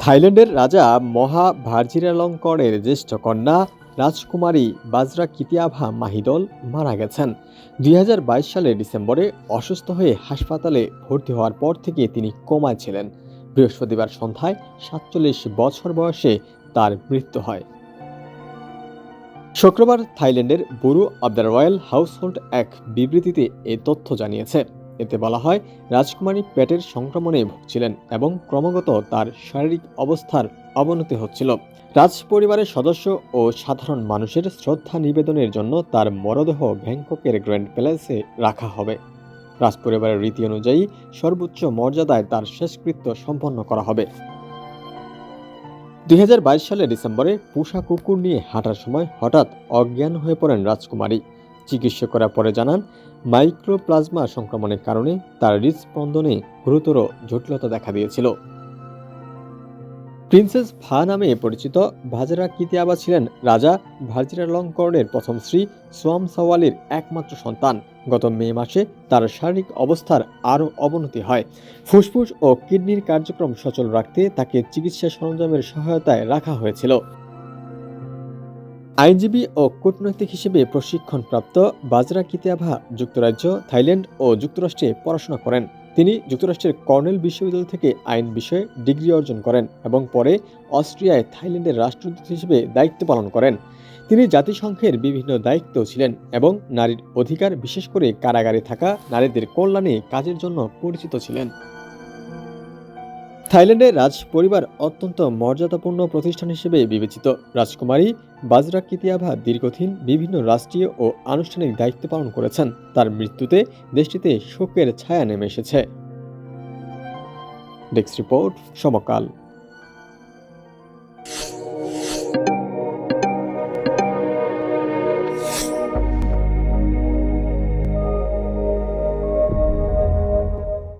থাইল্যান্ডের রাজা মহা ভাজিরালঙ্করের জ্যেষ্ঠ কন্যা রাজকুমারী বাজরা কিতিয়াভা মাহিদল মারা গেছেন। ২০২২ সালের ডিসেম্বরে অসুস্থ হয়ে হাসপাতালে ভর্তি হওয়ার পর থেকে তিনি কোমায় ছিলেন। বৃহস্পতিবার সন্ধ্যায় ৪৭ বছর বয়সে তার মৃত্যু হয়। শুক্রবার থাইল্যান্ডের bureau of the royal household এক বিবৃতিতে এ তথ্য জানিয়েছে। এতে বলা হয়, রাজকুমারী পেটের সংক্রমণে ভুগছিলেন এবং ক্রমাগত তার শারীরিক অবস্থার অবনতি হচ্ছিল। রাজ পরিবারের সদস্য ও সাধারণ মানুষের শ্রদ্ধা নিবেদনের জন্য তার মরদেহ ব্যাংককের গ্র্যান্ড প্যালেসে রাখা হবে। রাজপরিবারের রীতি অনুযায়ী সর্বোচ্চ মর্যাদায় তার শেষকৃত্য সম্পন্ন করা হবে। ২০২২ সালের ডিসেম্বরে পোষা কুকুর নিয়ে হাঁটার সময় হঠাৎ অজ্ঞান হয়ে পড়েন রাজকুমারী। চিকিৎসকরা পরে জানান, মাইক্রোপ্লাজমা সংক্রমণের কারণে তার হৃদস্পন্দনে গুরুতর জটিলতা দেখা দিয়েছিল। প্রিন্সেস ফা নামে পরিচিত ভাজরা কিতিয়াবা ছিলেন রাজা ভাজিরালঙ্করের প্রথম স্ত্রী সোয়াম সাওয়ালির একমাত্র সন্তান। গত মে মাসে তার শারীরিক অবস্থার আরও অবনতি হয়। ফুসফুস ও কিডনির কার্যক্রম সচল রাখতে তাকে চিকিৎসা সরঞ্জামের সহায়তায় রাখা হয়েছিল। আইনজীবী ও কূটনৈতিক হিসেবে প্রশিক্ষণপ্রাপ্ত বাজরা কিতিয়াভা যুক্তরাজ্য, থাইল্যান্ড ও যুক্তরাষ্ট্রে পড়াশোনা করেন। তিনি যুক্তরাষ্ট্রের কর্নেল বিশ্ববিদ্যালয় থেকে আইন বিষয়ে ডিগ্রি অর্জন করেন এবং পরে অস্ট্রিয়ায় থাইল্যান্ডের রাষ্ট্রদূত হিসেবে দায়িত্ব পালন করেন। তিনি জাতিসংঘের বিভিন্ন দায়িত্বেও ছিলেন এবং নারীর অধিকার, বিশেষ করে কারাগারে থাকা নারীদের কল্যাণে কাজের জন্য পরিচিত ছিলেন। থাইল্যান্ডের রাজ পরিবার অত্যন্ত মর্যাদাপূর্ণ প্রতিষ্ঠান হিসেবে বিবেচিত। রাজকুমারী বাজরা কিতিয়াভা দীর্ঘদিন বিভিন্ন রাষ্ট্রীয় ও আনুষ্ঠানিক দায়িত্ব পালন করেছেন। তার মৃত্যুতে দেশটিতে শোকের ছায়া নেমে এসেছে। ডেস্ক রিপোর্ট, সমকাল।